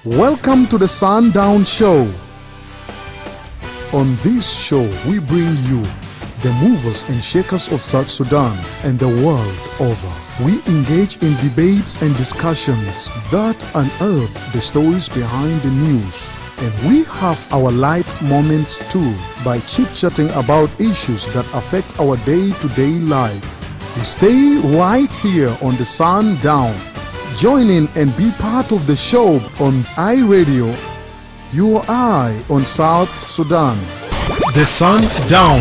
Welcome to the Sundown Show. On this show, we bring you the movers and shakers of South Sudan and the world over. We engage in debates and discussions that unearth the stories behind the news. And we have our light moments too by chit-chatting about issues that affect our day-to-day life. We stay right here on the Sundown. Join in and be part of the show on iRadio, Your Eye on South Sudan. The Sundown.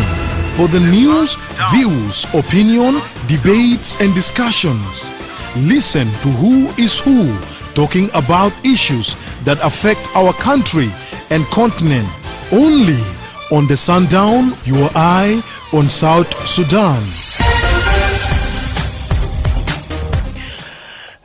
For the news, views, opinion, debates and discussions. Listen to who is who talking about issues that affect our country and continent. Only on the Sundown, Your Eye on South Sudan.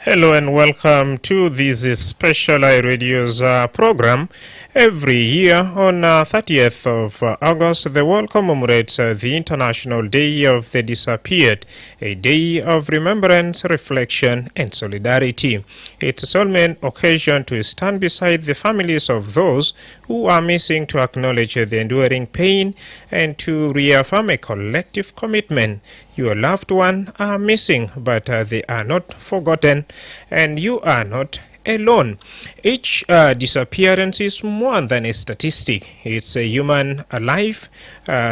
Hello and welcome to this special iRadio's program. Every year on 30th of August, the world commemorates the International Day of the Disappeared, a day of remembrance, reflection, and solidarity. It's a solemn occasion to stand beside the families of those who are missing, to acknowledge the enduring pain, and to reaffirm a collective commitment. Your loved ones are missing, but they are not forgotten, and you are not alone. Each disappearance is more than a statistic. It's a human life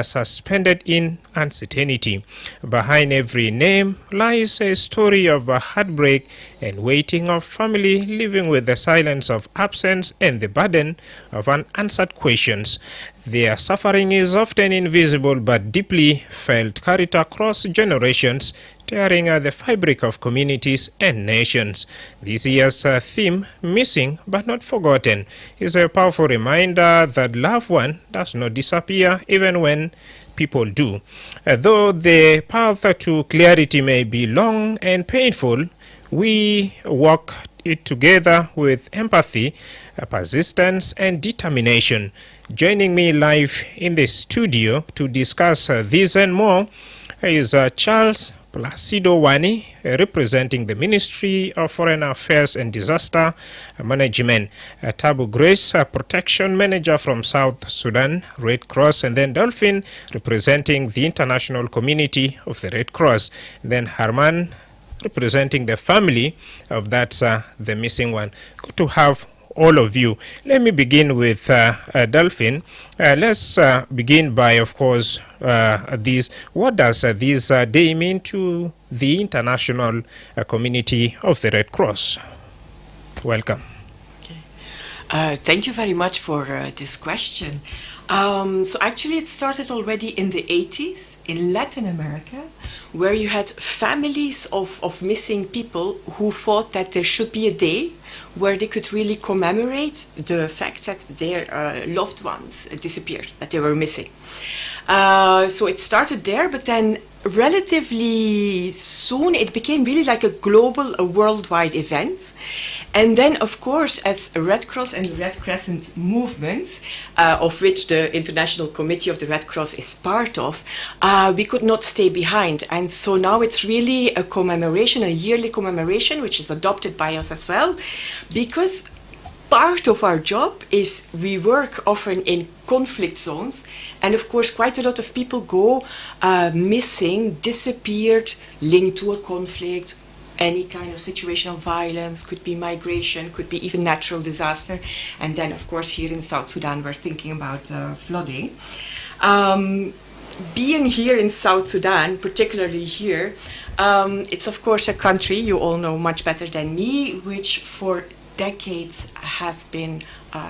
suspended in uncertainty. Behind every name lies a story of heartbreak and waiting, of family living with the silence of absence and the burden of unanswered questions. Their suffering is often invisible but deeply felt, carried across generations, tearing the fabric of communities and nations. This year's theme, Missing But Not Forgotten, is a powerful reminder that loved one does not disappear even when people do. Though the path to clarity may be long and painful, we walk it together with empathy, persistence, and determination. Joining me live in the studio to discuss this and more is Charles Placido Wani, representing the Ministry of Foreign Affairs and Disaster Management, Tabu Grace, Protection Manager from South Sudan, Red Cross, and then Dolphin, representing the international community of the Red Cross, then Harman, representing the family of the missing one. Good to have all of you. Let me begin with Dolphin. Let's begin by, of course, what does this day mean to the international community of the Red Cross? Welcome. Okay. Thank you very much for this question. So actually it started already in the 80s in Latin America, where you had families of missing people who thought that there should be a day where they could really commemorate the fact that their loved ones disappeared, that they were missing. So it started there, but then relatively soon it became really like a worldwide event. And then, of course, as Red Cross and the Red Crescent movements, of which the International Committee of the Red Cross is part of, we could not stay behind. And so now it's really a commemoration, a yearly commemoration, which is adopted by us as well, because part of our job is we work often in conflict zones, and of course quite a lot of people go missing, disappeared, linked to a conflict, any kind of situation of violence, could be migration, could be even natural disaster. And then of course here in South Sudan we're thinking about flooding. Being here in South Sudan, particularly here, it's of course a country, you all know much better than me, which for decades has been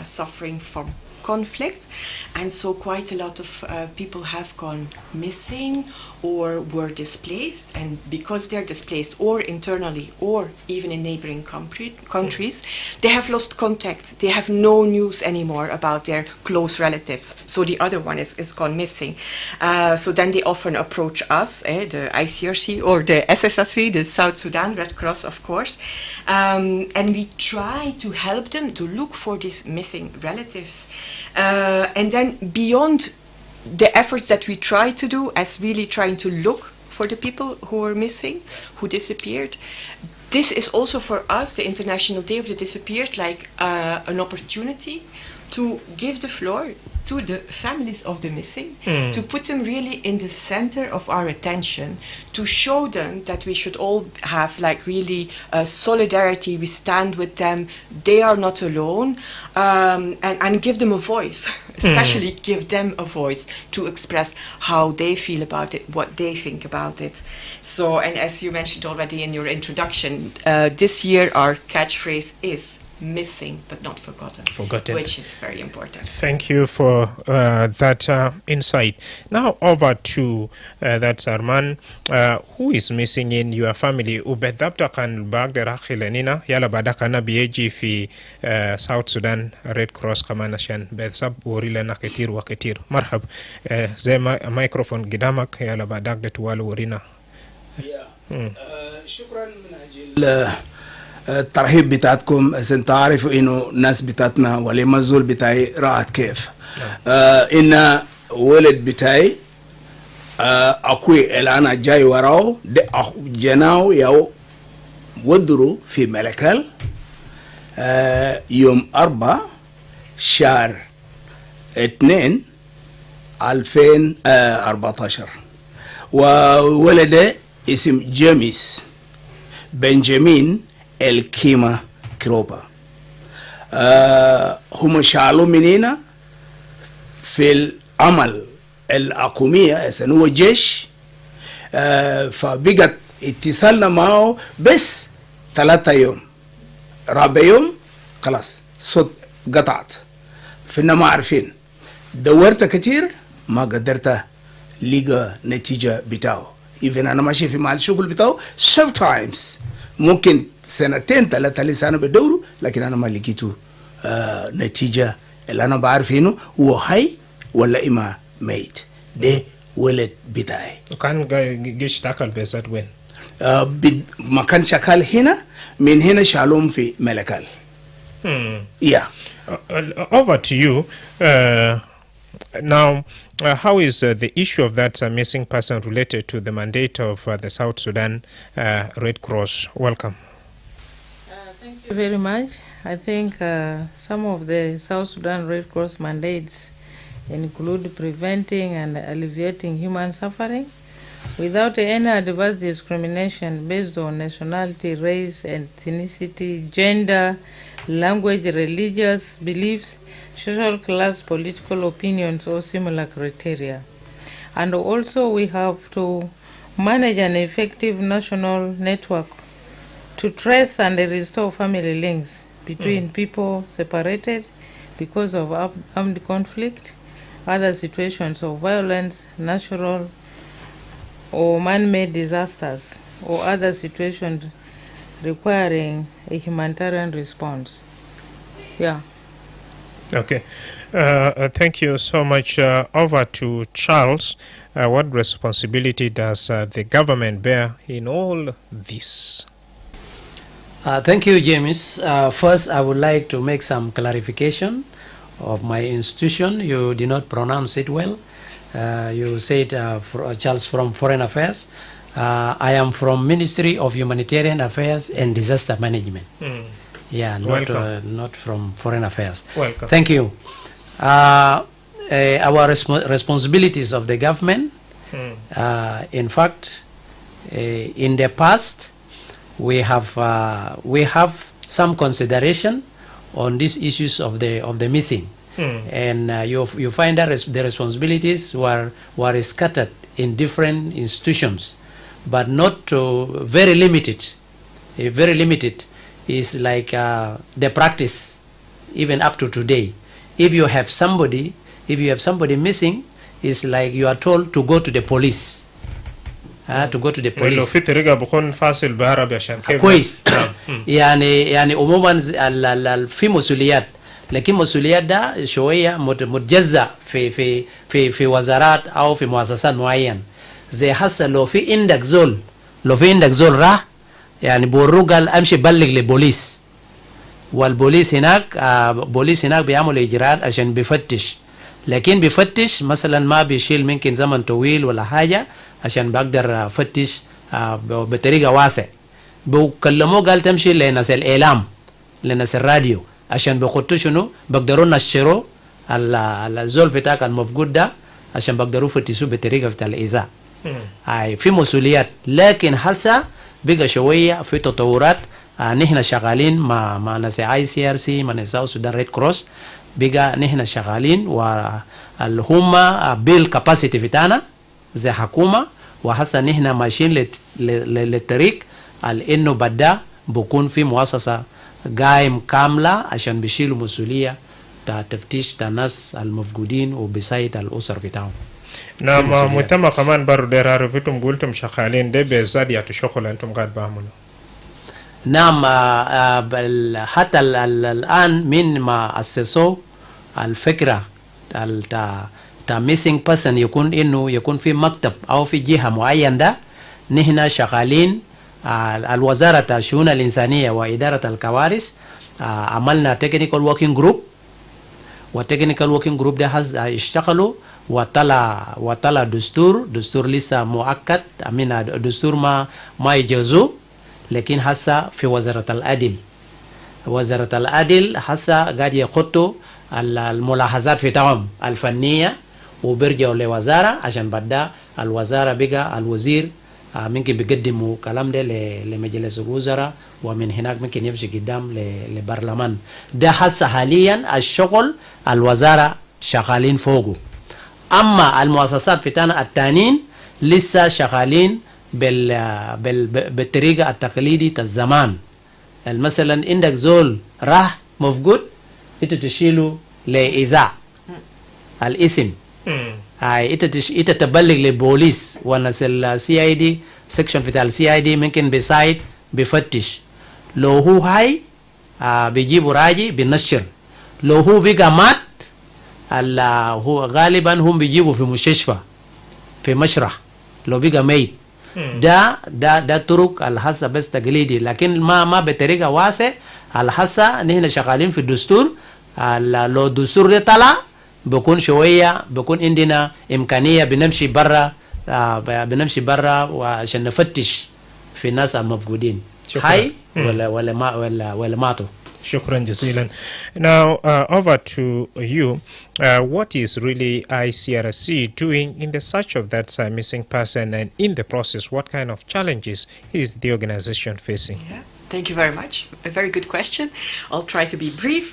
suffering from conflict, and so quite a lot of people have gone missing or were displaced, and because they're displaced or internally or even in neighboring countries, they have lost contact. They have no news anymore about their close relatives, so the other one is gone missing. So then they often approach us, the ICRC or the SSRC, the South Sudan Red Cross, of course, and we try to help them to look for these missing relatives. And then beyond the efforts that we try to do as really trying to look for the people who are missing, who disappeared, this is also for us, the International Day of the Disappeared, like an opportunity to give the floor to the families of the missing, to put them really in the center of our attention, to show them that we should all have like really solidarity, we stand with them, they are not alone, and give them a voice, especially give them a voice to express how they feel about it, what they think about it. So, and as you mentioned already in your introduction, this year our catchphrase is missing but not forgotten, which is very important. Thank you for that insight. Now over to that Arman, who is missing in your family. وبالضبط كان بقدر أخلينا يلا بعدك أنا بيجي في South Sudan Red Cross كمان عشان بالضبط وري لنا كتير وكتير. مرحب زي ما مايكروفون قدامك يلا بعدك توالو ورينا. شكرا من أجل الترحيب بتاعتكم. انت عارف انه الناس بتاعتنا ولما الزول بتاعي رأت كيف ان ولد بتاعي اخوي اللي انا جاي وراه جناو يو ودروا في ملكال يوم 4 شهر 2 2014 وولده اسم جيمس بنجامين الكيما كروبا. هم شعلوا مننا في العمل الحكومية هو الجيش. فبقت اتصالنا معه بس 3 يوم، رابع يوم خلاص صوت قطعت. فينا ما عارفين، دورت كتير ما قدرت لقى نتيجة بتاعه. even أنا ماشي في محل شغل بتاعه sometimes ممكن 2-3 سنة بدوره، لكن أنا ما لقيته نتيجة اللي أنا بعرف إنه هو حي ولا إما ميت. ده ولد بتاعي. وكان جيش تاكل بيزات وين؟ ما كان شغال هنا، من هنا شالوم في ملكال. Yeah. Over to you. Now, how is the issue of that missing person related to the mandate of the South Sudan Red Cross? Welcome. Thank you very much. I think some of the South Sudan Red Cross mandates include preventing and alleviating human suffering without any adverse discrimination based on nationality, race, ethnicity, gender, language, religious beliefs, social class, political opinions, or similar criteria. And also we have to manage an effective national network to trace and restore family links between people separated because of armed conflict, other situations of violence, natural or man-made disasters, or other situations requiring a humanitarian response. Yeah. Okay. Thank you so much. Over to Charles. What responsibility does the government bear in all this? Thank you, James. First, I would like to make some clarification of my institution. You did not pronounce it well. You said Charles from Foreign Affairs. I am from Ministry of Humanitarian Affairs and Disaster Management. Yeah, not from Foreign Affairs. Welcome. Thank you. Our responsibilities of the government. In fact, in the past, we have some consideration on these issues of the missing, and you find that the responsibilities were scattered in different institutions, but not very limited. Very limited is like the practice even up to today. If you have somebody missing, it's like you are told to go to the police. To go to the police. في طريقة بكون فاصل بعربي عشان كيف. كويس. يعني عموما في مسؤوليات، لكن مسؤوليات ده شوية متجزأ في وزارات أو في مؤسسات معين. زي هسه لو في عندك زول راح يعني بورو قال أمشي بلغ للبوليس، والبوليس هناك بيعمل إجراءات عشان بيفتش، لكن بيفتش مثلا ما بيشيل ممكن زمن طويل ولا حاجة عشان بقدر فتش بطريقة واسع. بكلموه قال تمشي لناس الإعلام لناس الراديو عشان بيخطوا شنو بقدروا نشروا الزول بتاعك المفقود ده عشان بقدروا يفتشوا بطريقة بتاع الإذاعة. هاي في مسؤوليات، لكن هسه بقى شوية في تطورات. نحن شغالين مع ناس ICRC مع ناس السودان ريد كروس، بقى نحن شغالين واللي هم بيل كاباسيتي بتاعنا زي حكومة، وهسه نحن ماشيين للطريق انه بدا بكون في مؤسسة قائم كاملة عشان بيشيلوا مسؤولية تاع تفتيش تاع الناس المفقودين وبسايد الأسر بتاعهم. نعم مهتم كمان برضه دير عرفتم قلتم شغالين ده بزادية شغل انتم قاعد بعملوا. نعم حتى الآن من ما أسسوا الفكرة تا missing person يكون إنه يكون في مكتب أو في جهة معينة ده، نحن شغالين الوزارة الشؤون الإنسانية وإدارة الكوارث عملنا technical working group، والتكنيكال working group ده اشتغلوا وطلع دستور لسه مؤكد، دستور ما يجوزه، لكن هسه في وزارة العدل هسه قاعد يخطوا الملاحظات في تمام الفنية وبيرجعوا لوزارة عشان بدأ الوزارة بقى الوزير ممكن بيقدموا كلام ده لمجلس الوزراء، ومن هناك ممكن يمشي قدام للبرلمان. ده هسه حاليا الشغل الوزارة شغالين فوقه. أما المؤسسات بتاعنا التانيين لسه شغالين بالطريقة التقليدي الزمان. مثلا عندك زول راح مفقود انت تشيله لإذاعة الاسم، انت تبلغ للبوليس وناس CID سكشن بتاع CID ممكن بسايد بفتش، لو هو هاي بيجيبوا راجي بنشر، لو هو بقى مات هو غالبا هم بيجيبوا في مستشفى في مشرح لو بقى ميت. ده طرق الحاسة بس تقليدي، لكن ما بطريقة واسع. الحاسة نحن شغالين في الدستور، لو الدستور ده طلع بكون شوية بكون عندنا إمكانية بنمشي برا وعشان نفتش في الناس المفقودين هاي ولا ماتوا. Shukran jazilan. Now, over to you. What is really ICRC doing in the search of that missing person, and in the process, what kind of challenges is the organization facing? Yeah. Thank you very much. A very good question. I'll try to be brief.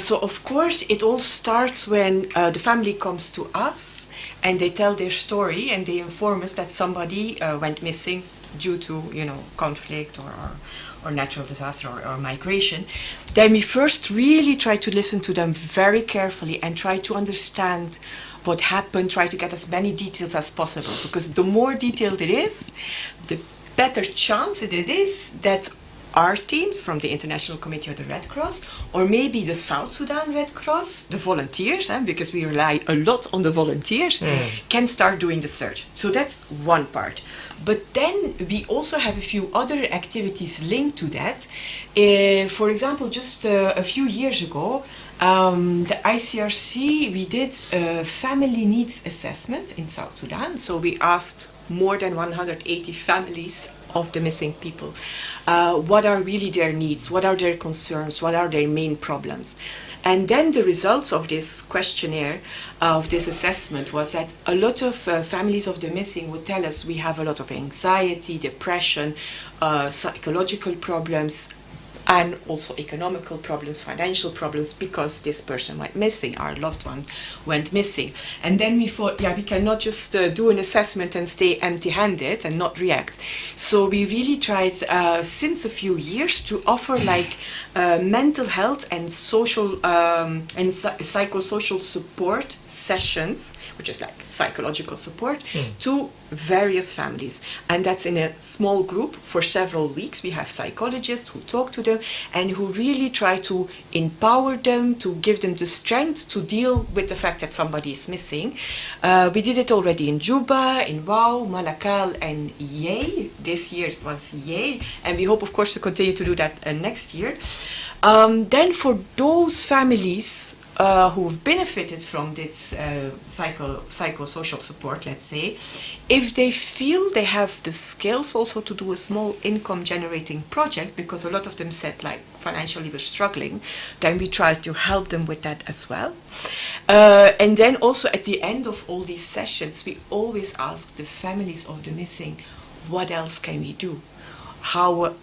So, of course, it all starts when the family comes to us and they tell their story and they inform us that somebody went missing due to, conflict or natural disaster or migration. Then we first really try to listen to them very carefully and try to understand what happened, try to get as many details as possible, because the more detailed it is, the better chance it is that our teams from the International Committee of the Red Cross, or maybe the South Sudan Red Cross, the volunteers, because we rely a lot on the volunteers, can start doing the search. So that's one part. But then we also have a few other activities linked to that. For example, just a few years ago, the ICRC, we did a family needs assessment in South Sudan. So we asked more than 180 families of the missing people. What are really their needs? What are their concerns? What are their main problems? And then the results of this questionnaire, of this assessment, was that a lot of families of the missing would tell us we have a lot of anxiety, depression, psychological problems, and also economical problems, financial problems, because this person went missing, our loved one went missing. And then we thought, we cannot just do an assessment and stay empty-handed and not react. So we really tried since a few years to offer mental health and social and psychosocial support sessions, which is like psychological support, to various families. And that's in a small group for several weeks. We have psychologists who talk to them and who really try to empower them, to give them the strength to deal with the fact that somebody is missing. We did it already in Juba, in Wau, Malakal, and Yei. This year it was Yei, and we hope, of course, to continue to do that next year. Then for those families who've benefited from this psychosocial support, let's say, if they feel they have the skills also to do a small income generating project, because a lot of them said like financially we're struggling, then we try to help them with that as well. And then also at the end of all these sessions, we always ask the families of the missing, what else can we do? How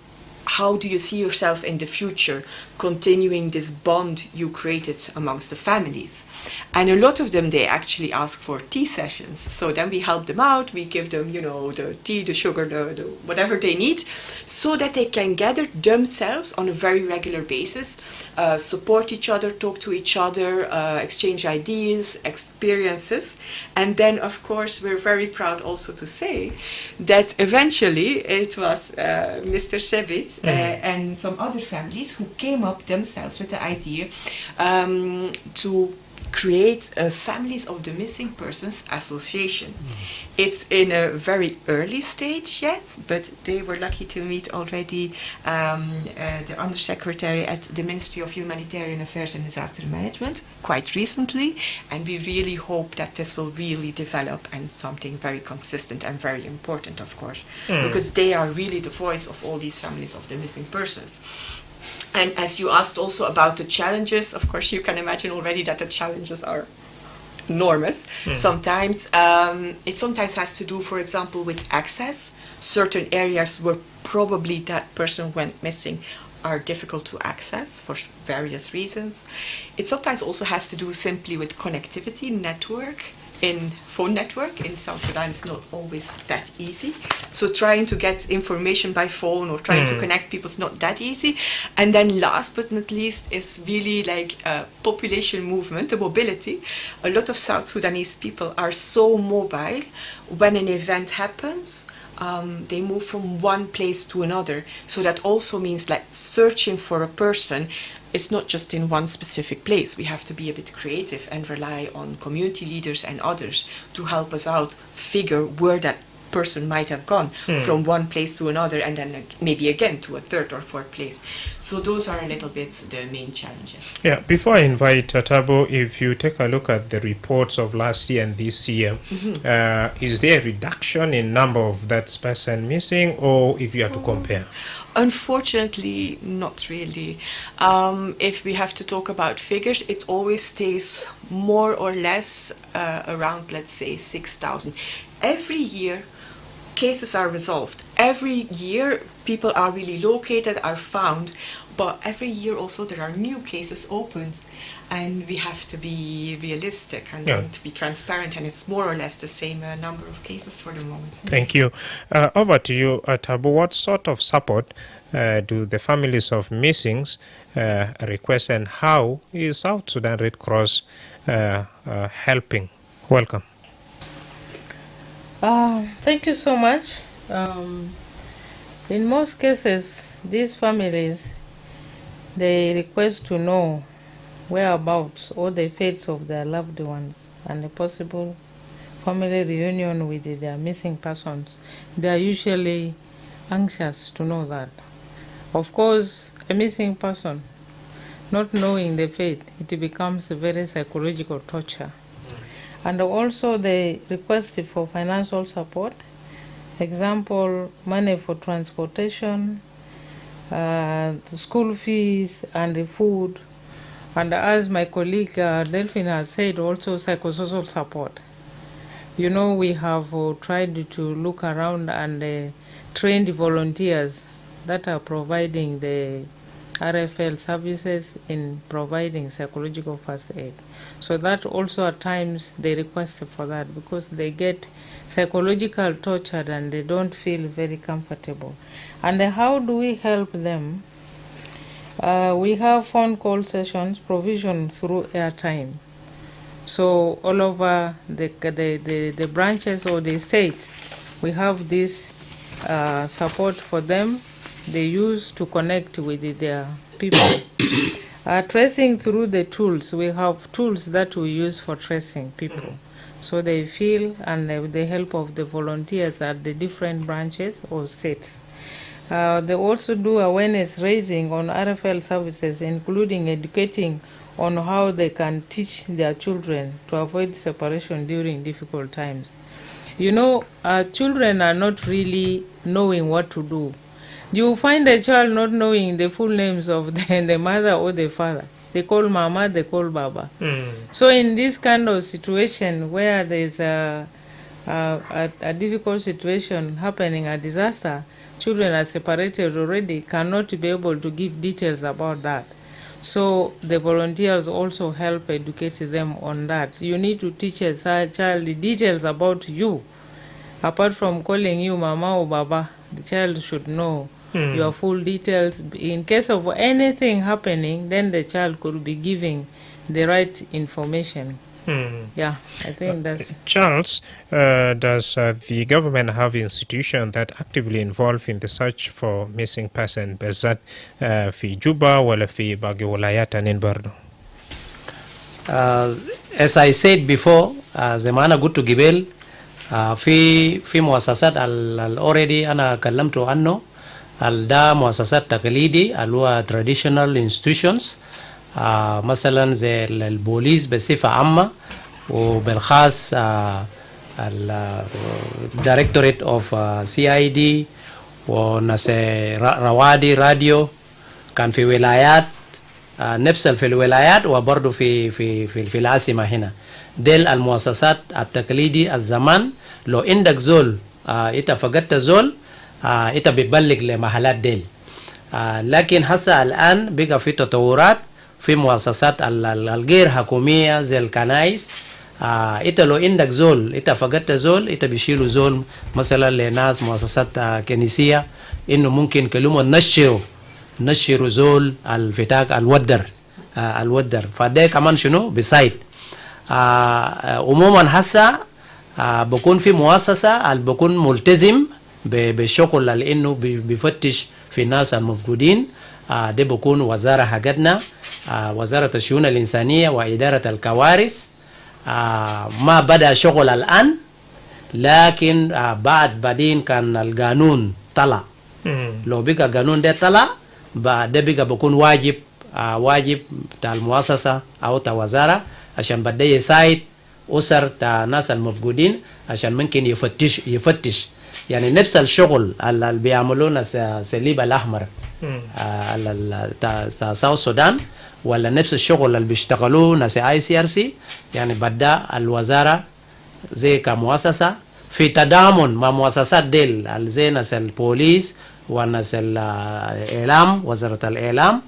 do you see yourself in the future continuing this bond you created amongst the families? And a lot of them, they actually ask for tea sessions. So then we help them out, we give them, the tea, the sugar, the whatever they need, so that they can gather themselves on a very regular basis, support each other, talk to each other, exchange ideas, experiences. And then, of course, we're very proud also to say that eventually it was Mr. Shevitz and some other families who came up themselves with the idea to create a Families of the Missing Persons Association. It's in a very early stage yet, but they were lucky to meet already the Undersecretary at the Ministry of Humanitarian Affairs and Disaster Management quite recently, and we really hope that this will really develop and something very consistent and very important, of course, because they are really the voice of all these families of the missing persons. And as you asked also about the challenges, of course, you can imagine already that the challenges are enormous. Sometimes it sometimes has to do, for example, with access. Certain areas where probably that person went missing are difficult to access for various reasons. It sometimes also has to do simply with connectivity, phone network in South Sudan is not always that easy. So trying to get information by phone or trying to connect people is not that easy. And then last but not least is really like population movement, the mobility. A lot of South Sudanese people are so mobile. When an event happens, they move from one place to another. So that also means like searching for a person. It's not just in one specific place. We have to be a bit creative and rely on community leaders and others to help us out figure where that person might have gone from one place to another, and then maybe again to a third or fourth place. So those are a little bit the main challenges. Yeah, before I invite Tabo, if you take a look at the reports of last year and this year, is there a reduction in number of that person missing, or if you have to compare? Unfortunately, not really. If we have to talk about figures, it always stays more or less around, let's say, 6,000. Every year, cases are resolved. Every year, people are really located, are found, but every year also there are new cases opened, and we have to be realistic and to be transparent, and it's more or less the same number of cases for the moment. Thank you. Over to you, Tabo. What sort of support do the families of missings request, and how is South Sudan Red Cross helping? Welcome. Thank you so much. In most cases, these families, they request to know whereabouts or the fates of their loved ones and a possible family reunion with their missing persons. They are usually anxious to know that. Of course, a missing person, not knowing the fate, it becomes a very psychological torture. And also they request for financial support, example, money for transportation, the school fees and the food. And as my colleague Delphine has said, also psychosocial support. You know, we have tried to look around and train the volunteers that are providing the RFL services in providing psychological first aid. So that also at times they request for that because they get psychological tortured and they don't feel very comfortable. And how do we help them? We have phone call sessions provisioned through airtime. So all over the branches or the states, we have this support for them. They use to connect with their people. Tracing through the tools, we have tools that we use for tracing people. So they feel, and with the help of the volunteers at the different branches or states. They also do awareness raising on RFL services, including educating on how they can teach their children to avoid separation during difficult times. You know, children are not really knowing what to do. You find a child not knowing the full names of the mother or the father. They call mama, they call baba. So in this kind of situation where there's a difficult situation happening, a disaster, children are separated already, cannot be able to give details about that. So the volunteers also help educate them on that. You need to teach a child the details about you. Apart from calling you mama or baba, the child should know your full details. In case of anything happening, then the child could be giving the right information. Yeah, I think that's... Charles, does the government have institutions that actively involved in the search for missing person بالذات في جوبا ولا في باقي ولايات تانيين برضو؟ As I said before, زمان قلت قبل في مؤسسات already أنا كلمت عنه ده مؤسسات تقليدي اللي هو traditional institutions مثلا زي البوليس بصفة عامة وبالخاص الدايركتوريت اوف CID وناس روادي راديو كان في ولايات نفس في الولايات وبرضه في العاصمة هنا. ديل المؤسسات التقليدي الزمان لو عندك زول إنت فقدت زول إنت بتبلغ لمحلات ديل. لكن هسه الآن بقى في تطورات في مؤسسات الغير حكومية زي الكنائس. إنت لو عندك زول إنت فقدت زول إنت بيشيلوا زول مثلا لناس مؤسسات كنسية إنه ممكن كلمة نشروا زول الفتاك الودر فده كمان شنو بسايد. عموما هسه بكون في مؤسسة بكون ملتزم بالشغل لأنه بيفتش في الناس المفقودين. ده بكون وزارة حقتنا وزارة الشؤون الإنسانية وإدارة الكوارث. ما بدأ شغل الآن لكن بعدين كان القانون طلع. لو بقى قانون ده طلع ده بقى بكون واجب تاع المؤسسة أو تاع وزارة عشان بدأ يساعد أسر تاع ناس المفقودين عشان ممكن يفتش يعني نفس الشغل اللي بيعملونا الصليب الأحمر ساوث السودان ولا نفس الشغل اللي بيشتغلوه ناس ICRC. يعني بدأ الوزارة زي كمؤسسة في تضامن مع مؤسسات ديل زي ناس البوليس وناس الإعلام وزارة الإعلام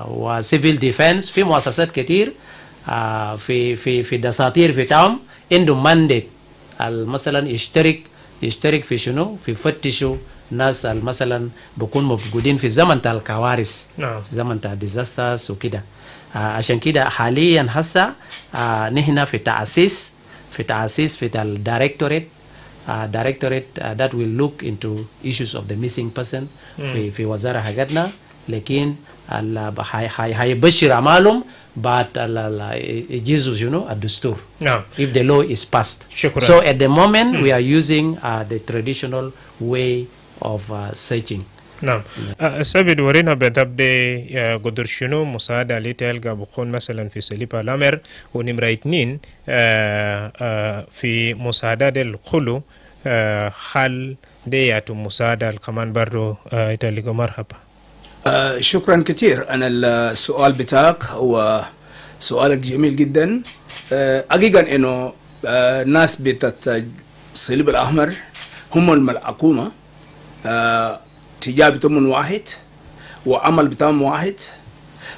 وسيفيل ديفنس. في مؤسسات كتير في دساتير في تام عندهم مانديت مثلا يشترك في شنو في فتشوا ناس مثلا بكون مفقودين في زمن تاع الكوارث في زمن تاع ديزاسترز وكده. عشان كده حاليا هسه نحن في تأسيس في الدايركتوريت that will look into issues of the missing person في وزارة حقتنا. لكن هيبشر أعمالهم بعد يجيزوا الدستور if the law is passed. شكرا. So at the moment we are using the traditional way of searching. نعم. سابد ورينا بتبدأ قدر شنو مساعدة اللي تلقى بكون مثلا في سليبا الأمر ونمرة 2 في مساعدة الخلو حل دياتو مساعدة كمان برضو يتلقى مرحبا. شكرا كتير. أنا السؤال بتاعك هو سؤالك جميل جدا. حقيقة إنه ناس بتاعت الصليب الأحمر هم الحكومة تجاه بتاعهم واحد وعمل بتاعهم واحد.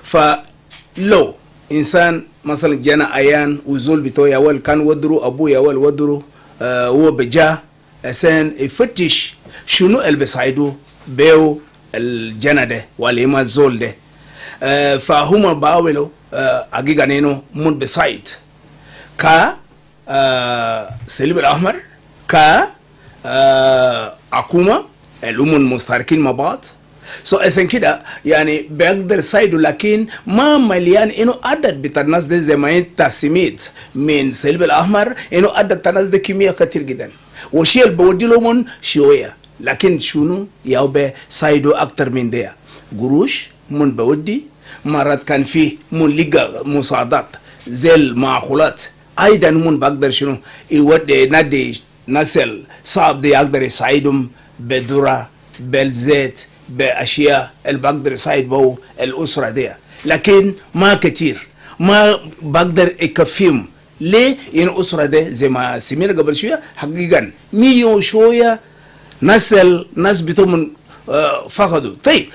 فلو إنسان مثلا جانا أيان وزول بتاعه يوال كان ودرو أبوه يوال ودرو هو بجاه عشان يفتش شنو اللي بيساعدوه بيو الجنة ده ولا ما الزول ده. فهم باولوا حقيقة إنه من بسايد كا صليب الأحمر كا حكومة الأمم المشتركين مع بعض. عشان كده يعني بيقدر يساعدوا لكن ما مليان إنه عدد بتاع الناس ده زي ما أنت سميت من صليب الأحمر إنه عدد الناس ده كمية كتير جدا. والشيء اللي بودي لهم شوية لكن شنو ياوبي سايدو أكتر من ده قروش من بودي مرات كان فيه من لقى مساعدات زي المعقولات أيضا من بقدر شنو يودي نادي نسل صعب دي أقدر يساعدهم بدرة بالزيت بأشياء اللي بقدر يساعد بو الأسرة دي لكن ما كتير ما بقدر يكفيهم ليه؟ إن الأسرة دي زي ما سمينا قبل شوية حقيقة 100 شوية ناس بتومن فقدوا. طيب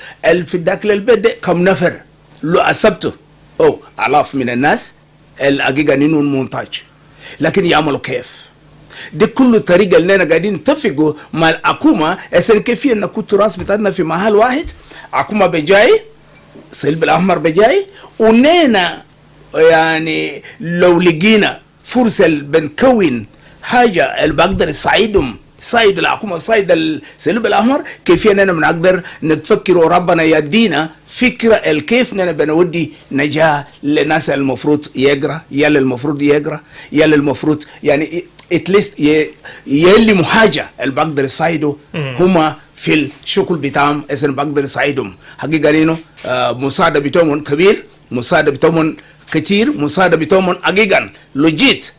في داخل البيت ده كم نفر لو أصبته أو آلاف من الناس الحقيقة نينون منتاج لكن يعملوا كيف؟ دي كل طريقة اللي قاعدين نتفقوا مع الحكومة عشان كيف نكون تراث بتاعنا في محل واحد. حكومة بجاي الصليب الأحمر بجاي ونينا يعني لو لقينا فرصة بنكون حاجة اللي بقدر يساعدهم صايد الحكومة صايد الصليب الأحمر كيف أننا بنقدر نتفكر وربنا يدينا فكرة الكيف أننا بنودي نجاة للناس المفروض يقرأ يلي المفروض يقرأ يلي المفروض يعني اتليست يلي محاجة اللي بقدر يساعدوا هما في الشغل بتاعهم إذن بقدر يساعدهم حقيقة لينو مساعدة بتاعهم كبير مساعدة بتاعهم كتير مساعدة بتاعهم حقيقة لجيت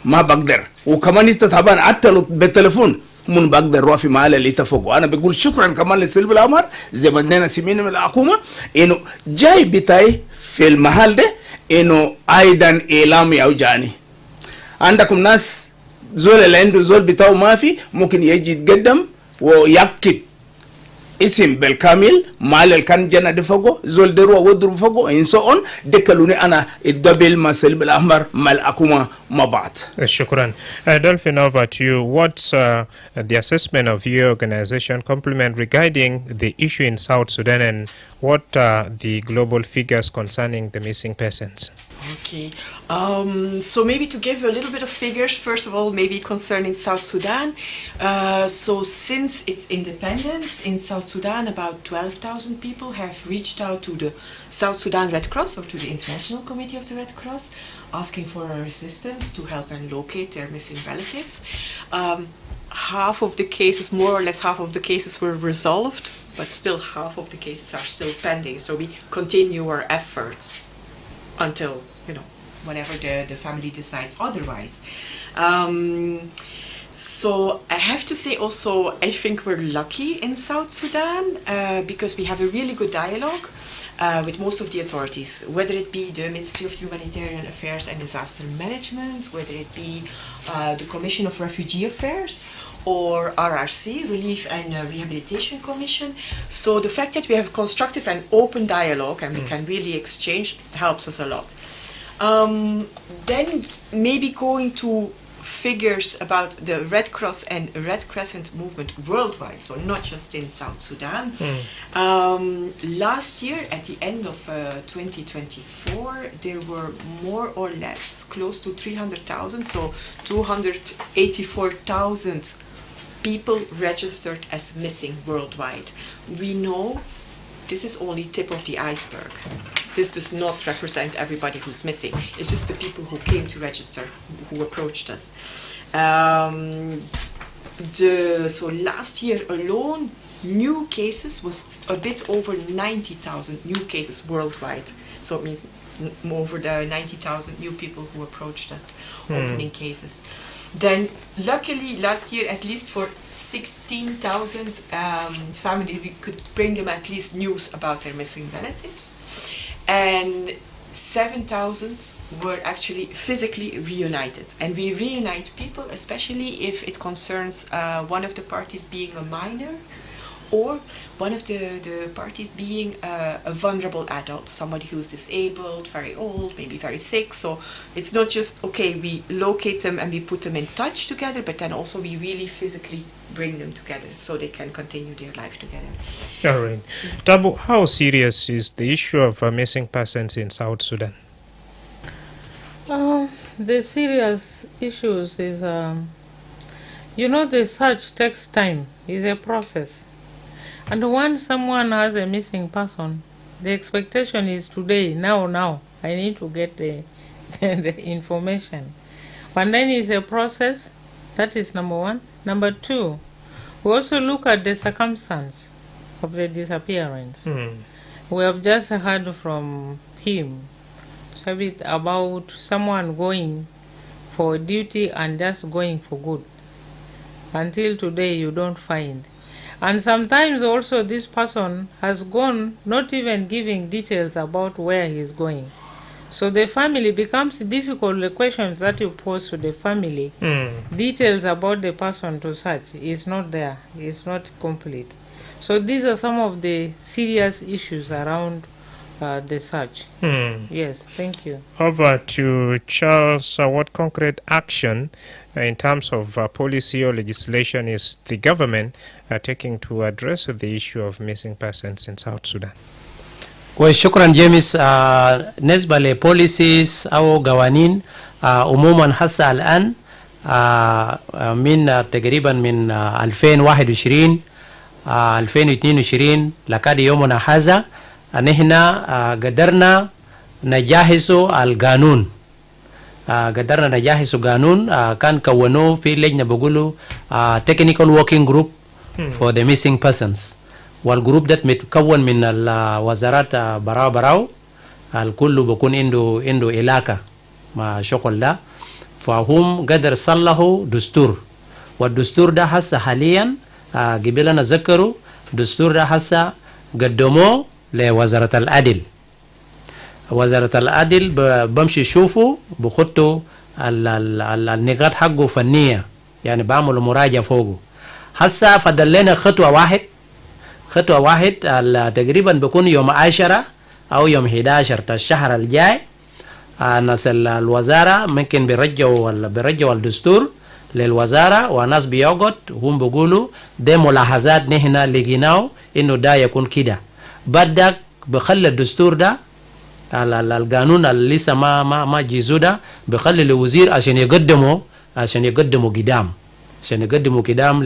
ما بقدر وكمان انت طبعا حتى بالتليفون من بقدر روافي معاه اللي اتفقوا. انا بقول شكرا كمان للصليب الاحمر زي ما عندنا سمينا من الحكومه انه جاي بتاعي في المحل ده انه ايضا اعلامي او جاني عندكم ناس زول اللي عنده زول بتاعه ما في ممكن يجي يتقدم ويكتب اسم بالكامل مال اللي كان جانا دفقه زول دروا ودروا فوقه ان سو اون دكلوني انا الدبل مع الصليب الاحمر مع الحكومه مع بعض. شكرا. Dolphin, over to you. What's the assessment of your organization complement regarding the issue in South Sudan and what are the global figures concerning the missing persons? Okay, so maybe to give a little bit of figures, first of all, maybe concerning South Sudan. So since its independence in South Sudan, about 12,000 people have reached out to the South Sudan Red Cross or to the International Committee of the Red Cross, asking for assistance to help and locate their missing relatives. Half of the cases, more or less half of the cases were resolved, but still half of the cases are still pending. So we continue our efforts until, whenever the family decides otherwise. So I have to say also, I think we're lucky in South Sudan because we have a really good dialogue with most of the authorities, whether it be the Ministry of Humanitarian Affairs and Disaster Management, whether it be the Commission of Refugee Affairs, or RRC, Relief and Rehabilitation Commission. So the fact that we have constructive and open dialogue and we can really exchange helps us a lot. Then maybe going to figures about the Red Cross and Red Crescent movement worldwide, so not just in South Sudan. Last year, at the end of 2024, there were more or less close to 300,000, so 284,000 people registered as missing worldwide. We know this is only tip of the iceberg. This does not represent everybody who's missing. It's just the people who came to register, who approached us. So last year alone, new cases was a bit over 90,000 new cases worldwide. So it means over the 90,000 new people who approached us, opening cases. Then luckily last year, at least for 16,000 families, we could bring them at least news about their missing relatives. And 7,000 were actually physically reunited. And we reunite people, especially if it concerns one of the parties being a minor or one of the parties being a vulnerable adult, somebody who's disabled, very old, maybe very sick. So it's not just, okay, we locate them and we put them in touch together, but then also we really physically bring them together so they can continue their life together. All right. Tabu, how serious is the issue of missing persons in South Sudan? The serious issues is, the search takes time. It's a process. And once someone has a missing person, the expectation is today, now, I need to get the information. But then it's a process. That is number one. Number two, We also look at the circumstance of the disappearance. We have just heard from him a bit about someone going for duty and just going for good. Until today you don't find. And sometimes also this person has gone not even giving details about where he's going. So the family becomes difficult. The questions that you pose to the family, details about the person to search is not there, it's not complete. So these are some of the serious issues around the search. Yes, thank you. Over to Charles. What concrete action in terms of policy or legislation is the government taking to address the issue of missing persons in South Sudan? وشكرا جيمس. بالنسبة لبوليسيز أو قوانين عموما هسه الآن من تقريبا من 2021 2022 لكاد يومنا هذا نحن قدرنا نجهز القانون. قدرنا نجهز قانون كان كونوه في لجنة بقولوا technical working group for the missing persons. والجروب ده متكون من الوزارات براو الكل بكون عنده علاقة مع شغل ده. فهم قدر صلحوا دستور، والدستور ده هسه حاليا قبلنا ذكروا دستور ده هسه قدموه لوزارة العدل. وزارة العدل بمشي يشوفوا بخطوا النقاط حقه فنية، يعني بعملوا مراجعة فوقه. هسه فضل لنا خطوة واحد تقريبا بكون يوم 10 أو يوم 11 الشهر الجاي. ناس الوزارة ممكن بيرجعوا الدستور للوزارة، وناس بيقعد هم بيقولوا ده ملاحظات نحن لقيناه إنه ده يكون كده. بدك بخلي الدستور ده القانون اللي لسه ما جيزو ده بخلي الوزير عشان يقدموا قدام عشان يقدموا قدام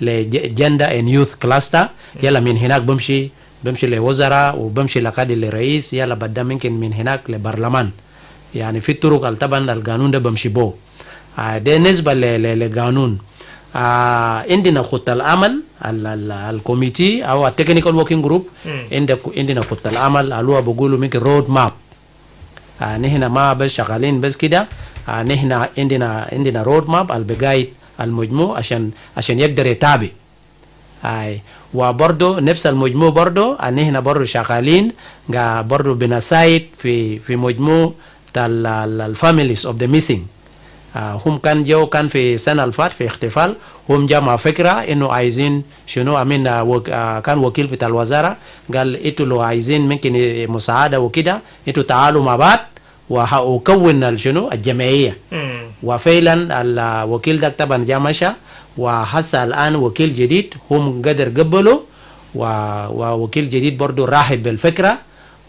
لجندا ان يوث كلاستر. يلا من هناك بمشي لوزراء وبمشي لقاضي لرئيس، يلا بدأ ممكن من هناك لبرلمان. يعني في طرق طبعا القانون ده بمشي بو. ده نسبة للقانون. عندنا خطة العمل الكوميتي او التكنيكال وركينج جروب. عندنا خطة العمل اللي هو بيقولوا ممكن رود ماب. نحن ما بس شغالين بس كده، نحن عندنا رود ماب اللي بقايد المجموع عشان يقدر يتابع. وبرضه نفس المجموع برضه نحن برضه شغالين برضه بنسايد في مجموع الفاميليز اوف ذا ميسنج. هم كان في سنة الفات في احتفال، هم جمع فكرة انه عايزين شنو كان وكيل في الوزارة قال انتوا لو عايزين ممكن مساعدة وكده انتوا تعالوا مع بعض وكون شنو الجمعية. وفعلا الوكيل ده طبعا جا مشى، وحصل الآن وكيل جديد هم قدر قبلوا، ووكيل جديد برضو راحب بالفكرة،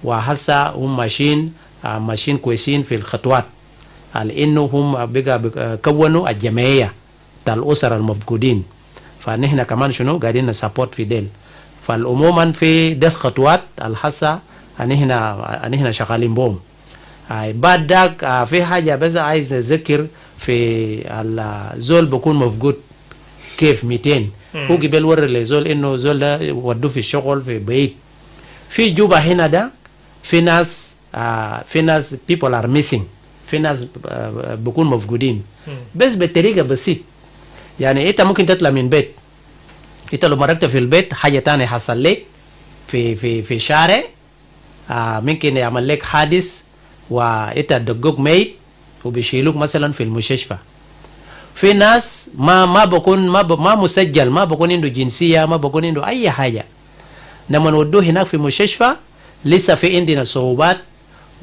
وحصل هم ماشيين كويسين في الخطوات لأنه هم بقى كونوا الجمعية بتاع الأسر المفقودين. فنحن كمان شنو قاعدين نسابورت في ديل. فالعموما في ده خطوات الحصة نحن شغالين بهم. بعد ذاك في حاجة بس عايز أذكر في الزول بكون مفقود كيف 200. هو قبل ورر لزول إنه زول ده ودوه في الشغل في بيت في جوبا. هنا ده في ناس people are missing، في ناس بكون مفقودين بس بطريقة بسيط. يعني انت ممكن تطلع من بيت، انت لو مرقت في البيت حاجة تانية حصل لك في شارع، ممكن يعمل لك حادث وانت دقوق ميت وبيشيلوك مثلا في المستشفى. في ناس ما بكون ما مسجل، ما بكون عنده جنسية، ما بكون عنده اي حاجة. لما نودوه هناك في المستشفى لسه في عندنا صعوبات،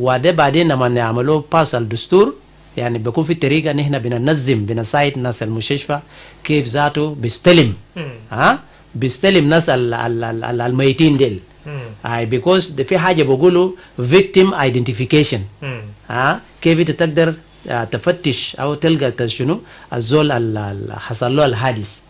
وده بعدين لما نعملوا باس الدستور يعني بيكون في طريقة نحن بنساعد ناس المستشفى كيف ذاته بيستلم ناس الميتين ديل. because في حاجة بيقولوا victim identification. كيف انت تقدر تفتش او تلقى شنو الزول حصل له الحادث.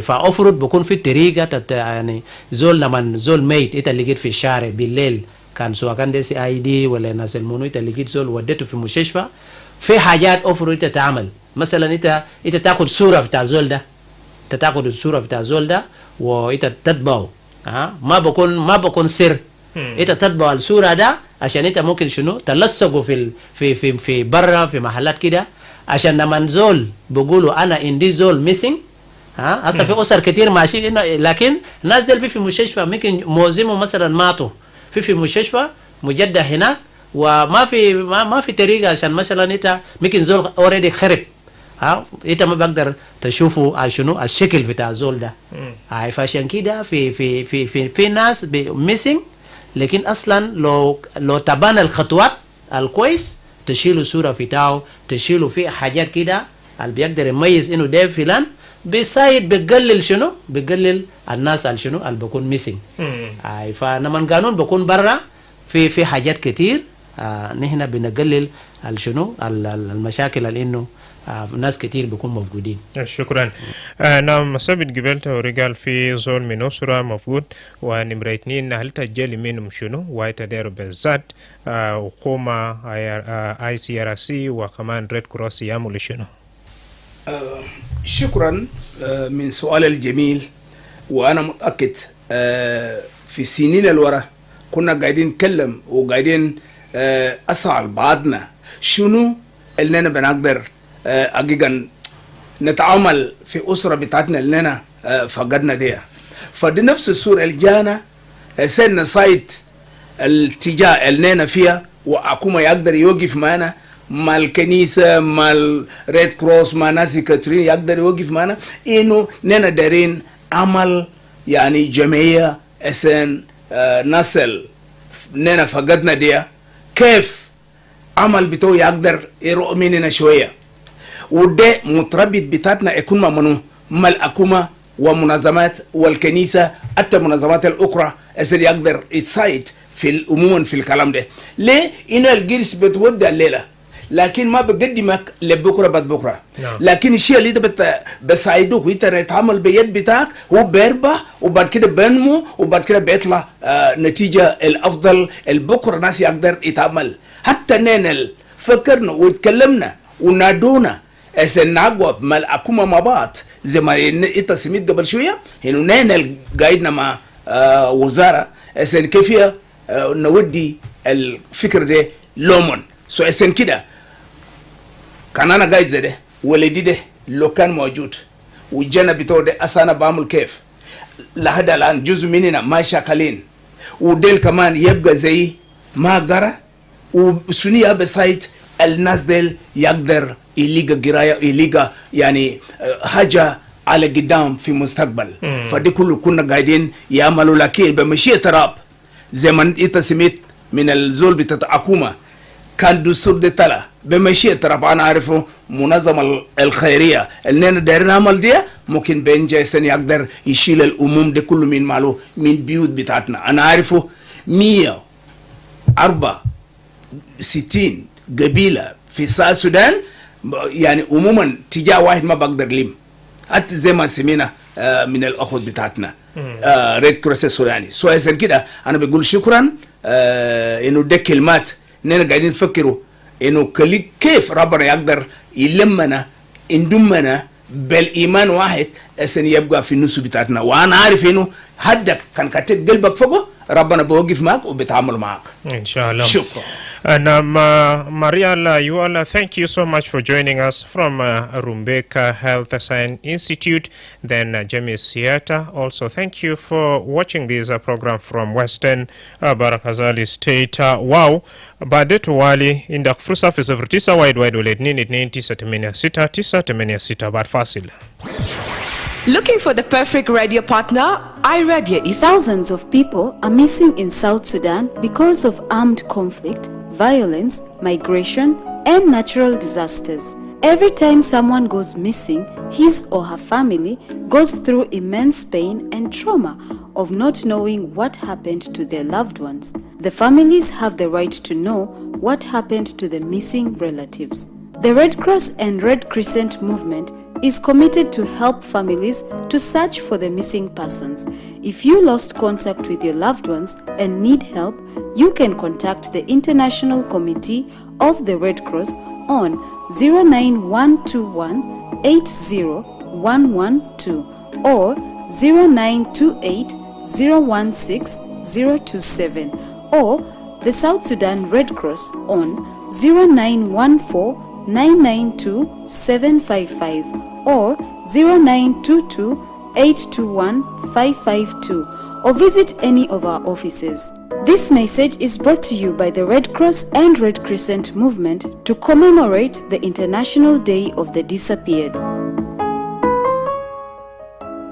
فأفرض بيكون في طريقة يعني زول لما زول ميت انت لقيت في الشارع بالليل، كان سواء كان دي CID ولا ناس المونو انت لقيت زول وديته في المستشفى، في حاجات أفرض انت تعمل. مثلا انت تاخد صورة بتاع زول ده تاخد الصوره بتاع زول ده وانت تتبعه ما بكون سر انت تتبع الصوره ده عشان انت ممكن شنو تلصقوا في برا في محلات كده عشان لما زول بيقولوا انا عندي زول ميسنج هسه في اسر كتير ماشي لكن الناس دي في مستشفى ممكن موزمه مثلا ماتوا في مستشفى مجدد هناك وما في ما في طريقه عشان مثلا انت ممكن زول اوريدي خرب انت ما بقدر تشوفوا على شنو الشكل بتاع زول ده فعشان كده في ناس ميسنج لكن اصلا لو تبان الخطوات الكويس تشيلوا صوره بتاعه تشيلوا فيه حاجات كده اللي بيقدر يميز انه ده فلان بيساعد بيقلل شنو بيقلل الناس اللي شنو اللي بيكون ميسنج فلما القانون بيكون برا في حاجات كتير نحن بنقلل شنو المشاكل اللي انه ناس كتير بيكون مفقودين. شكرا. نعم سبت قبلت ورجال في زول من أسرة مفقود ونمرة 2 هل تجلي منهم شنو ويتدير بالذات وقومة ICRC وكمان ريد كروس يعملوا شنو؟ شكرا من سؤال الجميل وانا متاكد في سنين الورا كنا قاعدين نتكلم وقاعدين اسال بعضنا شنو اللي انا بنقدر حقيقه نتعامل في اسره بتاعتنا اللي انا فقدنا دي فدي نفس الصوره اللي جانا سن سايت الاتجاه اللي انا فيها واكوما يقدر يوقف معنا مع الكنيسة مع الريد كروس مع ناس كاترين يقدر يوقف معنا إنه نحن دارين عمل يعني جمعية أسن نسل نحن فقدنا دي كيف عمل بتوع يقدر يروق مننا شوية وده متربط بتاعتنا يكون مع مع الأكومة ومنظمات والكنيسة حتى منظمات الأخرى أسن يقدر يساعد في الأموم في الكلام ده ليه إنه الجيش بتودع الليلة لكن ما بقدمك لبكره بعد بكره لكن الشيء اللي انت بساعدوك وانت تتعامل بيد بتاعك هو بيربح وبعد كده بنمو وبعد كده بيطلع نتيجه الافضل البكره ناس يقدر يتعامل حتى ننل فكرنا واتكلمنا ونادونا عشان نعقب مع الحكومه مع بعض زي ما انت سميت قبل شويه انه ننل قاعدنا مع وزاره عشان كيف نودي الفكر ده لومن سو عشان كده كان انا قاعد زي ده ولدي ده لو كان موجود وجانا بتوع ده اسانا بعمل كيف لحد الان جزء مننا ما شاكلين وديل كمان يبقى زي ما قرا وسنية بسايت الناس ديل يقدر يلقى قرايه يلقى يعني حاجه على قدام في مستقبل فدي كله كنا قاعدين يعملوا لكن بمشيئة رب زي ما انت سميت من الزول بتاع حكومه كان دستور ده طلع بمشيئة رب انا عارفه منظمة الخيرية اللي انا دايرين عمل دي ممكن بنجا سن يقدر يشيل الاموم ده كله من ماله من بيوت بتاعتنا انا عارفه 164 قبيلة في السودان يعني عموما تجاه واحد ما بقدر لم حتى زي ما سمينا من الاخوة بتاعتنا ريد كروس السوداني سو عشان كده انا بقول شكرا انه ده كلمات اننا قاعدين نفكروا انه كيف ربنا يقدر يلمنا ينضمنا بالايمان واحد عشان يبقى في النص بتاعتنا وانا عارف انه حدك كان كاتب قلبك فوقه ربنا بيوقف معك وبيتعامل معك ان شاء الله. شكرا. And Mariala, you all, thank you so much for joining us from Rumbeka Health Science Institute. Then James Siata, also thank you for watching this program from Western Barakazali State. Wow, badetu wali inda fursa fi 09 wide ulet nini 986 bad fasil. Looking for the perfect radio partner? iRadio is... Thousands of people are missing in South Sudan because of armed conflict, violence, migration, and natural disasters. Every time someone goes missing, his or her family goes through immense pain and trauma of not knowing what happened to their loved ones. The families have the right to know what happened to the missing relatives. The Red Cross and Red Crescent movement is committed to help families to search for the missing persons. If you lost contact with your loved ones and need help, you can contact the International Committee of the Red Cross on 09121 80112 or 0928 016 027 or the South Sudan Red Cross on 0914 992 755 or 0922 821 552 or visit any of our offices. This message is brought to you by the Red Cross and Red Crescent Movement to commemorate the International Day of the Disappeared.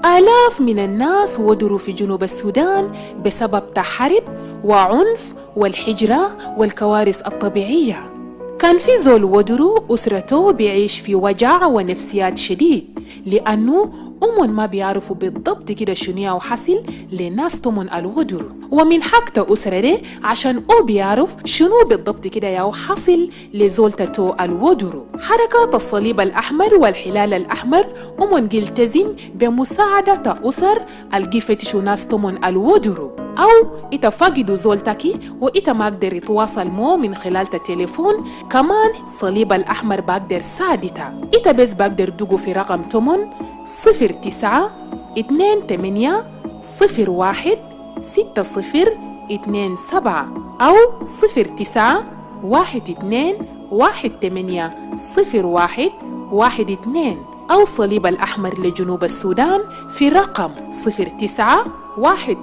آلاف من الناس ودروا في جنوب السودان بسبب تحرب وعنف والحجرة والكوارث الطبيعية. كان في زول ودرو أسرته بيعيش في وجع ونفسيات شديد لأنه ما بيعرفوا بالضبط كده شنو حصل لناس تمن الودرو، ومن حقته أسرة دي عشان بيعرف شنو بالضبط كده حصل لزولتته الودرو. حركة الصليب الأحمر والحلال الأحمر يلتزم بمساعدة أسر القفتش ناس تمن الودرو، أو إتفاقدوا زولتكي وإتا ما قدر يتواصل مو من خلال التليفون. كمان صليب الأحمر بقدر سادتا إتا بس بقدر دوقوا في رقم تمن 09 28 01 6027 أو 09 12 18 01 12 أو صليب الأحمر لجنوب السودان في رقم 09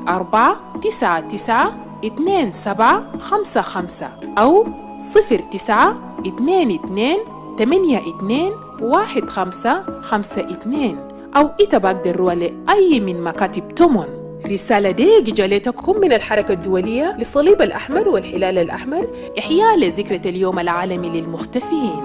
14 99 2755 أو 09 22 82 1552 أو إتبقدروا لأي من مكاتب تمن. رسالة دي جالتكم من الحركة الدولية للصليب الأحمر والهلال الأحمر إحياء لذكرى اليوم العالمي للمختفين.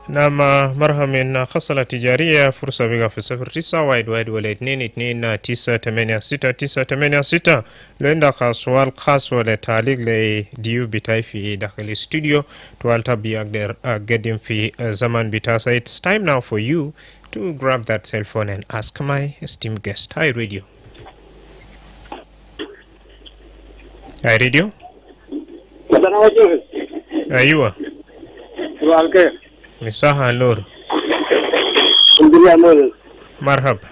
نعم، مرحبا من خصلة تجارية. فرصة بقى في 0912299696 لو عندك سؤال خاص ولا تعليق لديو بتاعي في داخل الاستوديو توالتا بيقدر قدم في زمن بتاعي. It's time now for you to grab that cell phone and ask my esteemed guest. Hi Radio. Hi Radio. أيوة. مساها النور. مرحبا.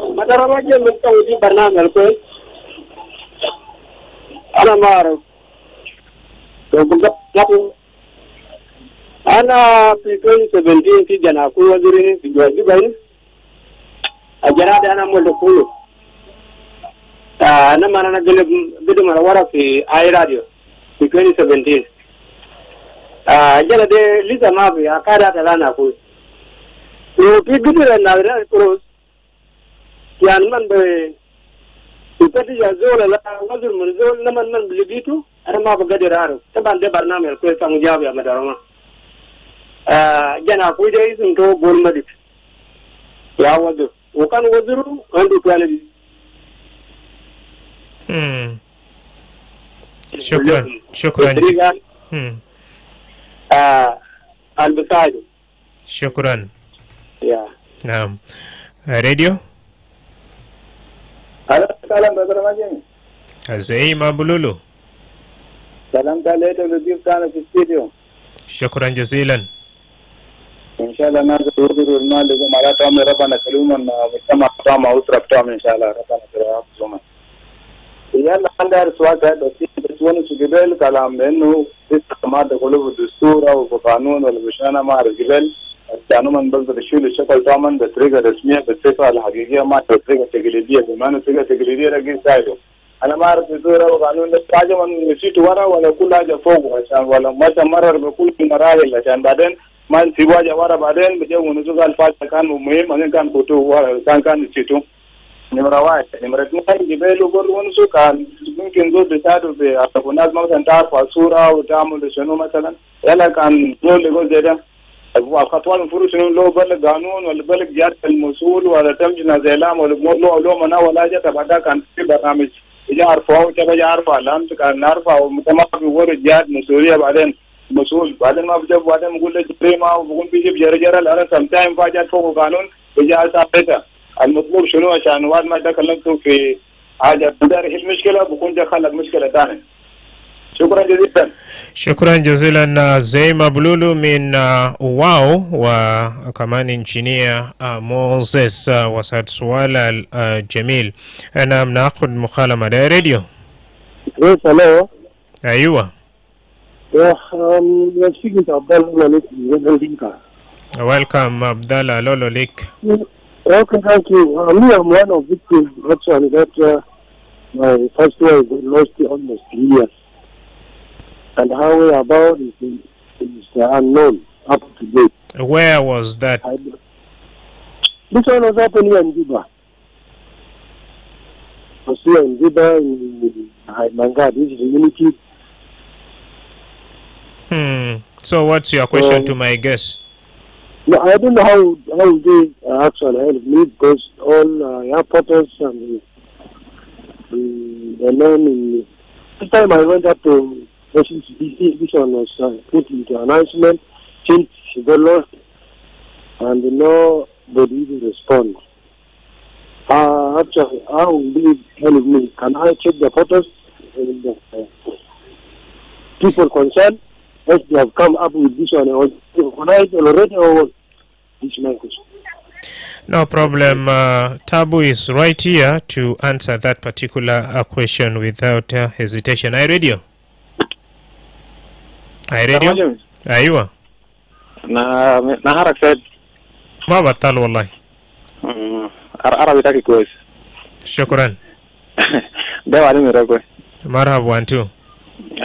مدرما جل مستوى برنامج كويس. أنا ما أعرف. أنا في 2017 في جناكو وزيرين في جواجبين. أجراد أنا مولكولو. أنا ما أنا قدم ورا في آي راديو في 2017. جل ده لسه ما في أكاد أتلانا كوي. لو في قدر النادر كروس يعني من بيبتدي يزول لا وزير من زول لمن من بلبيتو أنا ما بقدر أعرف. طبعا ده برنامج كويس كمجاب يا مدرما. جنا كوي ده اسمه تو بولمديك. يا وزير وكان وزيره عنده كواليتي. شكرا. البسايد. شكرا. يا. نعم. راديو. سلام بدر ماجين. زي ما بلولو. سلام عليك الضيوف كان في الاستديو. شكرا جزيلا. ان شاء الله ناس تقدر المال لكم على توم ربنا كلمنا مجتمع توم اسره توم ان شاء الله ربنا كلمنا. يلا عندنا سؤال بس وانا سجبل كلام انه ما دخلوا في الدستور او في قانون ولا بشأن ما رجبل كانوا من بلد الشيء الشكل طبعا بطريقه رسميه بالصفه الحقيقيه ما بطريقه تقليديه بمعنى طريقه تقليديه رجل سايده. انا ما اعرف الدستور او قانون ده حاجه من نسيت ورا ولا كل حاجه فوق عشان ولا ما تمرر بكل المراحل عشان بعدين ما نسيب حاجه ورا بعدين بجو نزول الفاظ كان مهم انا كان كتو ورا كان نسيته. نمرة واحد. نمرة اثنين جبالو برضو ونسو كان ممكن زود بيساعدوا في الناس مثلا تعرف الصورة وتعمل شنو مثلا يلا كان زول يقول زي ده الخطوات المفروض شنو لو بلغ قانون ولا بلغ جهة المسؤول ولا تمجنا زي لام ولا لو منا ولا جت بعدها كان في برنامج إذا عرفوا تبى يعرفوا لام كان نعرفوا ومتما بيورد جهة مسؤولية بعدين مسؤول بعدين ما بجيب بعدين بقول له جريمة وبقول بيجيب جرجرة لأن سمتايم فاجأت فوق قانون بيجي أسابيته المطلوب شنو عشان واد ما تكلمتوا في حاجة تداري المشكلة بكون جا خلق مشكلة ثانية. شكرا جزيلا. شكرا جزيلا زيما بلولو من واو وكمان انجينير موزيس وسأل سؤال الجميل. أنا بناخد مكالمة ده راديو. Yes, hello. أيوة. Yeah, you're speaking to Abdullah Linka. Welcome Abdallah Lolo Lik. Okay, thank you. Me, I'm one of victims actually that my first wife lost almost 3 years. And how we about is unknown up to date. Where was that? This one was happening in Juba. I was here in Juba in Manga, this is the unity. So what's your question to my guest? No, I don't know how they actually help me because all airporters and the men in this time I went up to Washington DC. This one was put into announcement since she got lost and nobody even respond. Actually, how will they help me? Can I check the photos and the people concerned? If they have come up with this one already or this my question? No problem. Tabu is right here to answer that particular question without hesitation. I read you. أيوة. نهارك سعيد. ما بطل والله. عربي تاكي كويس. شكرا. ده علينا ركوي. مرحبا وانتو.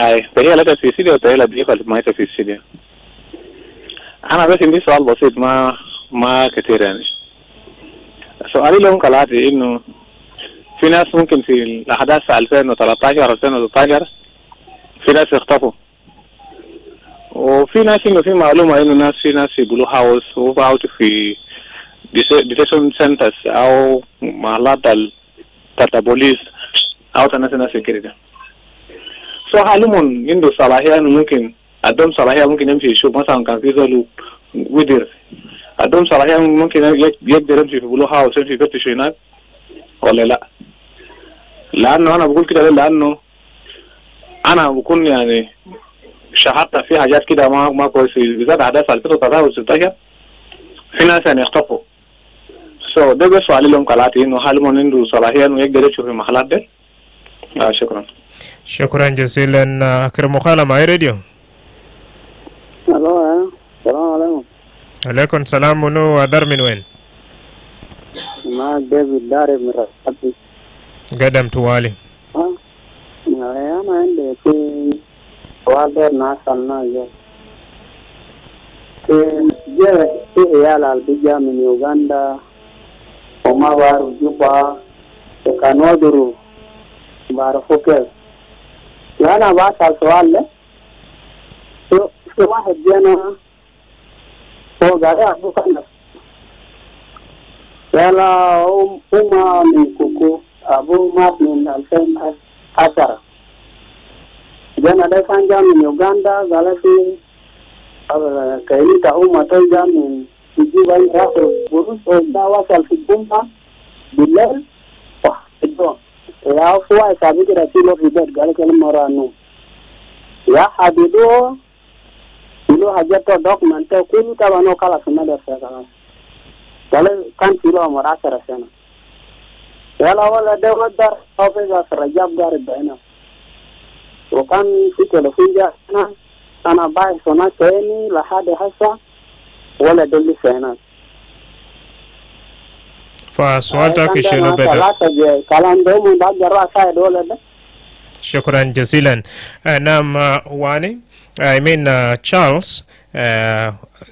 اي تهيأ لك في سيدي وتهيأ لك ما في السيدي. انا بس عندي سؤال بسيط ما كثير يعني. سؤالي لهم كالاتي انه في ناس ممكن في الاحداث 2013 2013 في ناس اختفوا. وفي ناس انه في معلومه انه في ناس في بلو هاوس وفي في detention centers او محلات البوليس او ناس كده. سو حالهم عنده صلاحيه انه ممكن عندهم صلاحيه ممكن يمشي يشوف مثلا كان في زول ودر عندهم صلاحيه ممكن يقدر يمشي في بلو هاوس يمشي يفتش هناك ولا لا؟ لانه انا بقول كده لانه انا بكون يعني شاهدت في حاجات كده ما كويس بالذات احداث 2016 في ناس يعني اختفوا. سو ده بس سؤالي لهم كالاتي انه هل من عنده صلاحيه انه يقدر يشوف المحلات دي؟ شكرا. شكرا جزيلا. أكرم مكالمة أي راديو. الو السلام عليكم. عليكم السلام. منو دار من وين؟ معك ديفيد داري من رفاقي. قدم توالي. أنا عندي في سؤال ناس الناس في عيال البيجا من يوغندا وما بارو جوبا وكانوا درو بارو فوكس. أنا بسأل سؤال له في واحد جانا هو قال أبو كنا يلا أم من كوكو أبو مات من 2010 جانا ده كان جا من يوغندا قال في كأني كأم تجا من يجيب أي راسه بروس ودا وصل في الجمعة بالليل وحده يا فوا سابق رسيله في بيت قال كلام مرانو يا حبيبو يلو حاجته دوكمنت كل كلامه كلا سمعنا فيها قال كان كيلو مراسة سنة يلا ولا ده ودر حافظ رجاب قارب بينه وكان في تلفون جاءنا أنا باي سنة ثاني لحد هسه ولا دلي سنة. فسؤالك شنو بدأ؟ كلام ده من بعد جرا سايد ولا ده. شكرا جزيلا. نعم واني I mean Charles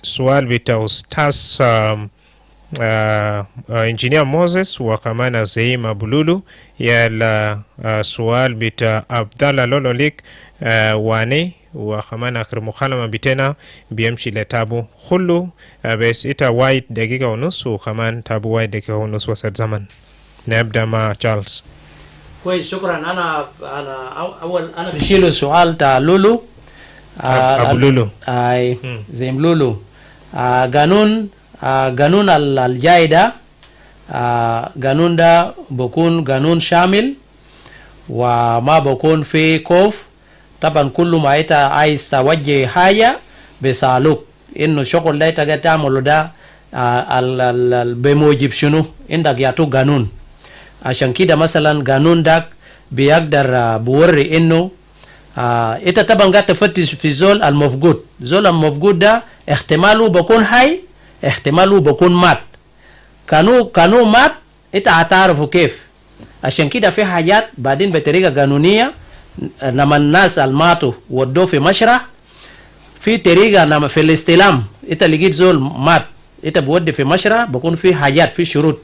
سؤال بتاع أستاذ انجينير موزيس وكمان زيما بلولو يا سؤال بتاع عبدالله لولو ليك واني وكمان آخر مكالمة بتنا بيمشي لتابو خلو بس إتا وايد دقيقة ونص وكمان تابو وايد دقيقة ونص وسط زمن. نبدأ مع تشارلز. كويس شكرا. انا انا بشيل سؤال تاع لولو ابو لولو اي زي لولو قانون الجاي ده قانون ده بكون قانون شامل وما بكون في خوف طبعا كل ما انت عايز توجه حاجه بيسالوك انه الشغل ده انت تعمله ده بموجب شنو، عندك يعطوه قانون. عشان كده مثلا قانون ده بيقدر بوري انه انت طبعا قاعد تفتش في زول المفقود. زول المفقود ده احتماله بكون حي، احتماله بكون مات. كانوا مات انت هتعرفوا كيف. عشان كده في حاجات بعدين بطريقه قانونيه لما الناس الماتوا ودوه في مشرح في طريقه، لما في الاستلام انت لقيت زول مات انت بودي في مشرح بكون في حاجات، في شروط.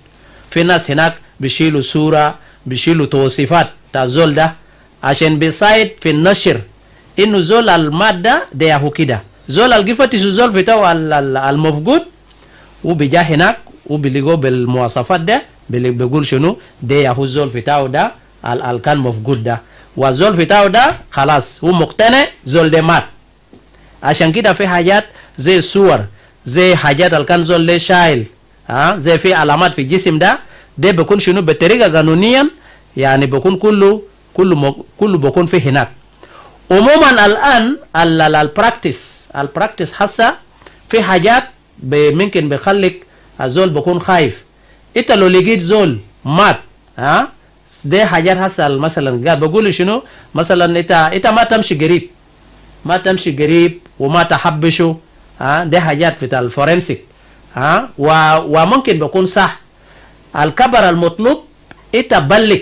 في ناس هناك بيشيلوا صوره، بيشيلوا توصيفات بتاع الزول ده عشان بيساعد في النشر انه زول المات ده ياهو كده. زول القفتش زول بتاعه المفقود وبيجا هناك وبيلقوا بالمواصفات ده بيقول شنو ده ياهو زول بتاعه ده كان مفقود ده، والزول بتاعه ده خلاص هو مقتنع زول ده مات. عشان كده في حاجات زي الصور، زي حاجات كان زول ده شايل زي في علامات في الجسم ده بيكون شنو بطريقه قانونيا، يعني بيكون كله بيكون في هناك. عموما الان البراكتس حسا في حاجات ممكن بيخليك الزول بيكون خايف. انت لو لقيت زول مات ده حاجات حسا مثلا قال بقول شنو مثلا انت ما تمشي قريب، ما تمشي قريب وما تحبشه ده حاجات بتاع الفورنسيك وممكن بيكون صح. الكبر المطلوب انت بلغ،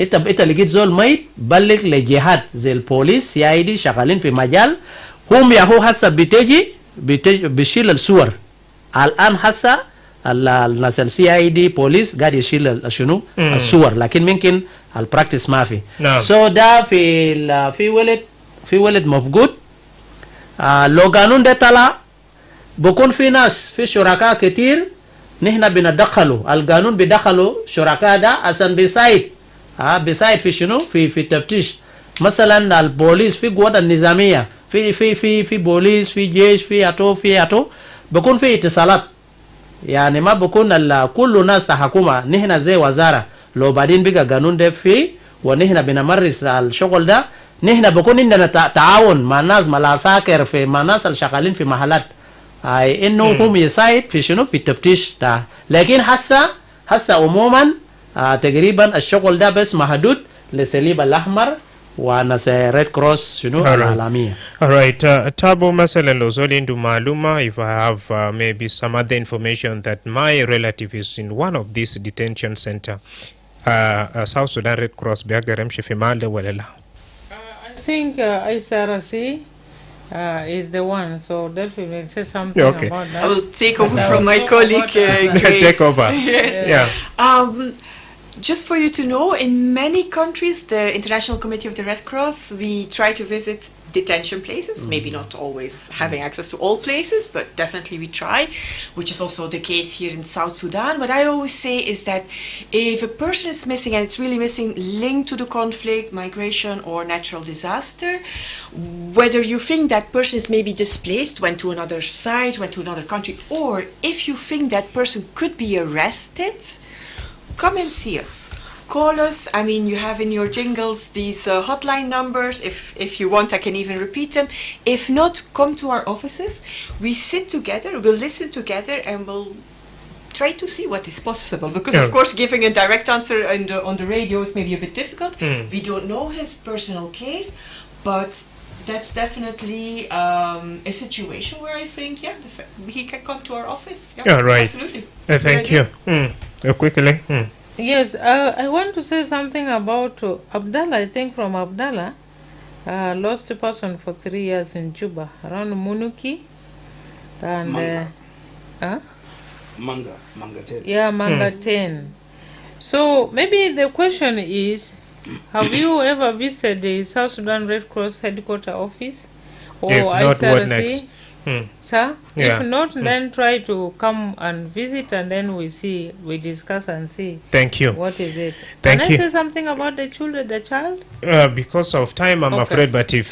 انت لقيت زول ميت بلغ لجهات زي البوليس CID شغالين في مجال، هم ياهو هسه بتجي بيشيل الصور. الان هسه الناس CID بوليس قاعد يشيل شنو الصور، لكن ممكن البراكتس ما في. سو ده في ولد مفقود لو قانون ده طلع بكون في ناس في شركاء كتير نحن بندخلوا القانون، بيدخلوا شركاء ده عشان بيساعد في شنو في التفتيش. مثلا البوليس في قوات النظاميه في بوليس، في جيش، في اتو بكون في اتصالات، يعني ما بكون كل ناس حكومه. نحن زي وزاره لو بعدين بقى قانون ده في ونحن بنمارس الشغل ده، نحن بكون عندنا تعاون مع الناس، مع العساكر، مع الناس اللي شغالين في محلات انه هم يساعد في شنو في التفتيش ده. لكن هسه عموما تقريبا الشغل ده بس محدود للصليب الاحمر وناس ريد كروس شنو العالميه. Alright, Tabo مثلا لو زول عنده معلومة, if I have maybe some other information that my relative is in one of these detention center, South Sudan Red Cross بيقدر يمشي في محل ولا لا؟ I think ICRC is the one, so that will say something about that. I will take over from my colleague Grace. Take over. Yes. Yeah. Just for you to know, in many countries, the International Committee of the Red Cross, we try to visit detention places, maybe not always having access to all places, but definitely we try, which is also the case here in South Sudan. What I always say is that if a person is missing, and it's really missing linked to the conflict, migration or natural disaster, whether you think that person is maybe displaced, went to another site, went to another country, or if you think that person could be arrested, come and see us. Call us. I mean, you have in your jingles these hotline numbers. If you want, I can even repeat them. If not, come to our offices. We sit together, we'll listen together, and we'll try to see what is possible. Because, of course, giving a direct answer on the radio is maybe a bit difficult. We don't know his personal case, but that's definitely a situation where I think, he can come to our office. Yeah, right. Absolutely. Thank you. Quickly. Yes, I want to say something about Abdallah. I think from Abdallah, lost a person for 3 years in Juba, around Munuki. And Manga 10. Yeah, Manga 10. So maybe the question is, have you ever visited the South Sudan Red Cross headquarter office? Or if not, what next? Sir? If not, then try to come and visit, and then we discuss and see. Thank you. What is it? Thank Can you. I say something about the child? Because of time, I'm afraid, but if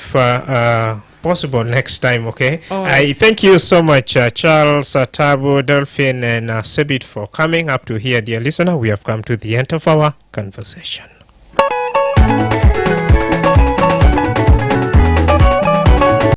possible, next time, okay? Right. I thank you so much, Charles, Tabo, Dolphin, and Sebit for coming up to here, dear listener. We have come to the end of our conversation.